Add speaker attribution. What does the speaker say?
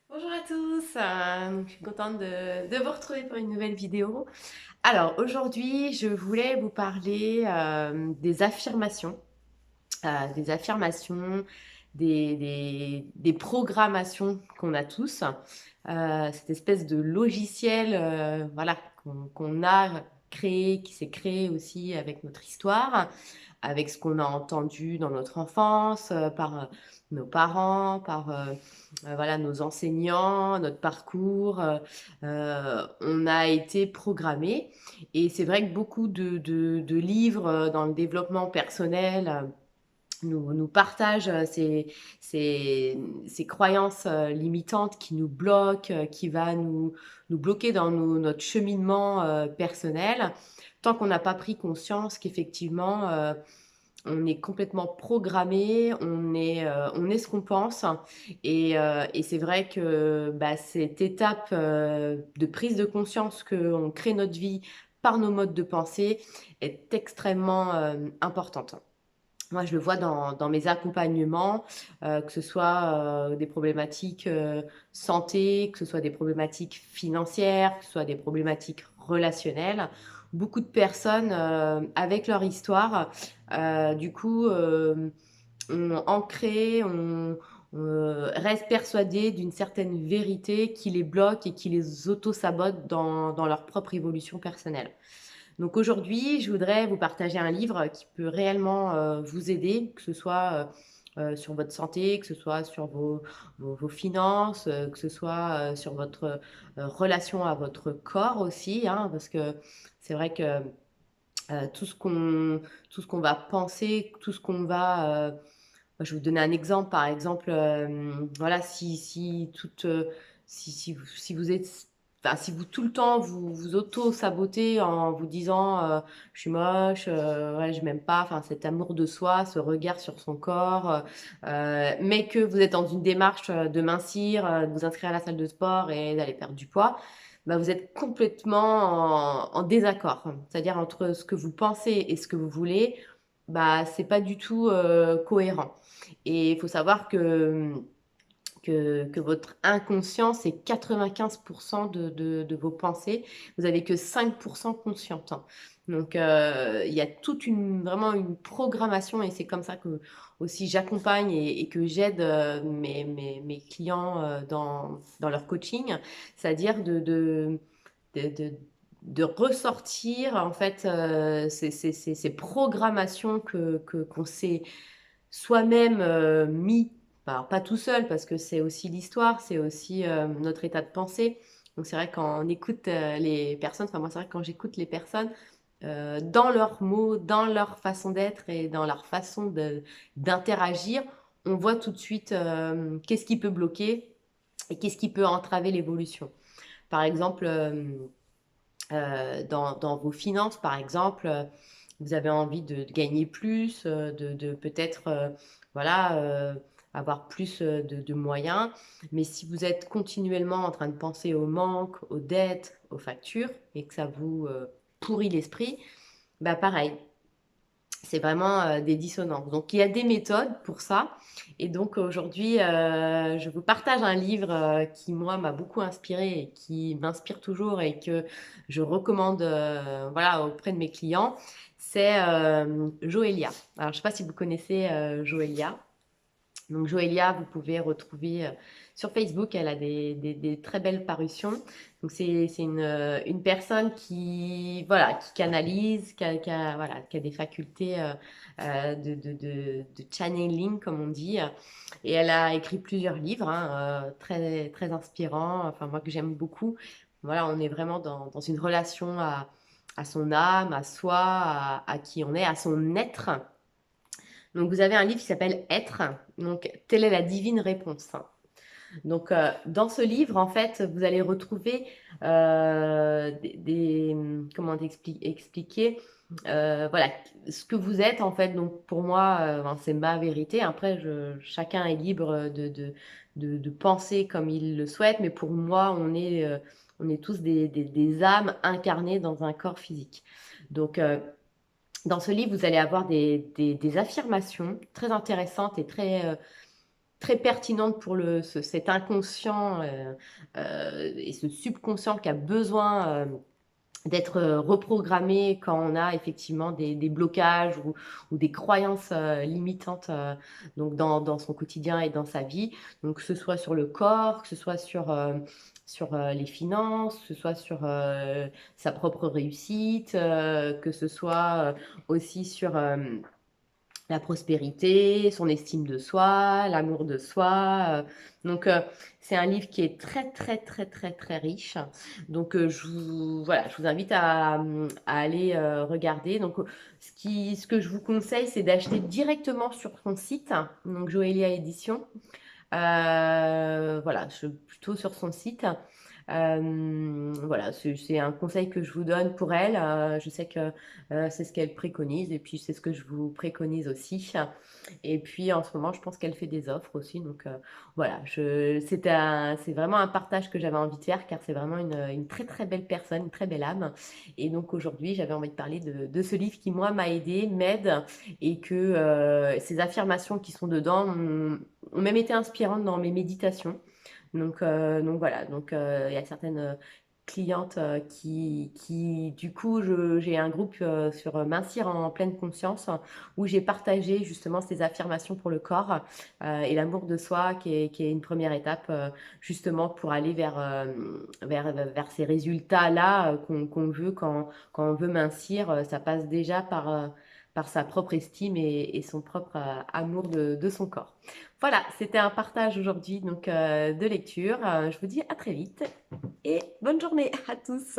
Speaker 1: Bonjour à tous, je suis contente de vous retrouver pour une nouvelle vidéo. Alors aujourd'hui, je voulais vous parler des affirmations, des programmations qu'on a tous. Cette espèce de logiciel voilà, qu'on a créé, qui s'est créé aussi avec notre histoire, avec ce qu'on a entendu dans notre enfance, par nos parents, par voilà, nos enseignants, notre parcours. On a été programmés. Et c'est vrai que beaucoup de livres dans le développement personnel nous partagent ces croyances limitantes qui nous bloquent, qui va nous bloquer dans notre cheminement personnel, tant qu'on n'a pas pris conscience qu'effectivement, on est complètement programmé, on est ce qu'on pense. Et c'est vrai que bah, cette étape de prise de conscience qu'on crée notre vie par nos modes de pensée est extrêmement importante. Moi, je le vois dans mes accompagnements, que ce soit des problématiques santé, que ce soit des problématiques financières, que ce soit des problématiques relationnelles. Beaucoup de personnes, avec leur histoire, du coup, ont ancré, restent persuadées d'une certaine vérité qui les bloque et qui les auto-sabote dans leur propre évolution personnelle. Donc aujourd'hui, je voudrais vous partager un livre qui peut réellement vous aider, que ce soit sur votre santé, que ce soit sur vos finances, que ce soit sur votre relation à votre corps aussi, hein, parce que c'est vrai que tout ce qu'on va penser, tout ce qu'on va... je vais vous donner un exemple, par exemple, voilà, si vous êtes, enfin, si vous tout le temps vous auto-sabotez en vous disant je suis moche, ouais, je m'aime pas, enfin cet amour de soi, ce regard sur son corps, mais que vous êtes dans une démarche de mincir, de vous inscrire à la salle de sport et d'aller perdre du poids, bah, vous êtes complètement en désaccord. C'est-à-dire entre ce que vous pensez et ce que vous voulez, bah, c'est pas du tout cohérent. Et il faut savoir que votre inconscient, c'est 95% de vos pensées. Vous avez que 5% consciente. Donc, il y a vraiment une programmation et c'est comme ça que aussi j'accompagne et que j'aide mes clients dans leur coaching, c'est-à-dire de, de, de ressortir en fait ces programmations qu'on s'est soi-même mis, alors pas tout seul parce que c'est aussi l'histoire, c'est aussi notre état de pensée. Donc c'est vrai quand on écoute les personnes, enfin moi c'est vrai que quand j'écoute les personnes, dans leurs mots, dans leur façon d'être et dans leur façon d'interagir, on voit tout de suite qu'est-ce qui peut bloquer et qu'est-ce qui peut entraver l'évolution. Par exemple, dans vos finances, par exemple, vous avez envie de gagner plus, de peut-être voilà, avoir plus de moyens. Mais si vous êtes continuellement en train de penser au manque, aux dettes, aux factures, et que ça vous pourrit l'esprit, bah pareil, c'est vraiment des dissonances. Donc il y a des méthodes pour ça. Et donc aujourd'hui, je vous partage un livre qui, moi, m'a beaucoup inspiré et qui m'inspire toujours et que je recommande voilà, auprès de mes clients. C'est Joélia. Alors je ne sais pas si vous connaissez Joélia. Donc Joélia, vous pouvez retrouver sur Facebook, elle a des très belles parutions. Donc c'est une personne qui, voilà, qui canalise, voilà, qui a des facultés de channeling, comme on dit. Et elle a écrit plusieurs livres hein, très, très inspirants, enfin moi que j'aime beaucoup. Voilà, on est vraiment dans une relation à son âme, à soi, à qui on est, à son être. Donc, vous avez un livre qui s'appelle Être. Donc, telle est la divine réponse. Donc, dans ce livre, en fait, vous allez retrouver comment expliquer, voilà, ce que vous êtes, en fait. Donc, pour moi, ben, c'est ma vérité. Après, chacun est libre de penser comme il le souhaite. Mais pour moi, on est tous des âmes incarnées dans un corps physique. Donc, dans ce livre, vous allez avoir des affirmations très intéressantes et très très pertinente pour cet inconscient et ce subconscient qui a besoin d'être reprogrammé quand on a effectivement des blocages ou des croyances limitantes donc dans son quotidien et dans sa vie. Donc que ce soit sur le corps, que ce soit sur les finances, que ce soit sur sa propre réussite, que ce soit aussi sur la prospérité, son estime de soi, l'amour de soi. Donc, c'est un livre qui est très, très, très, très, très riche. Donc, voilà, je vous invite à aller regarder. Donc, ce que je vous conseille, c'est d'acheter directement sur son site, donc Joelia Édition. Voilà, plutôt sur son site. Voilà, c'est un conseil que je vous donne pour elle. Je sais que c'est ce qu'elle préconise et puis c'est ce que je vous préconise aussi. Et puis en ce moment, je pense qu'elle fait des offres aussi. Donc voilà, c'est vraiment un partage que j'avais envie de faire car c'est vraiment une très très belle personne, une très belle âme. Et donc aujourd'hui, j'avais envie de parler de ce livre qui, moi, m'a aidé, m'aide et que ces affirmations qui sont dedans ont même été inspirantes dans mes méditations. Donc voilà, donc il y a certaines clientes qui du coup, j'ai un groupe sur Mincir en pleine conscience où j'ai partagé justement ces affirmations pour le corps et l'amour de soi qui est une première étape justement pour aller vers ces résultats-là qu'on veut quand on veut mincir. Ça passe déjà par sa propre estime et son propre amour de son corps. Voilà, c'était un partage aujourd'hui donc de lecture. Je vous dis à très vite et bonne journée à tous.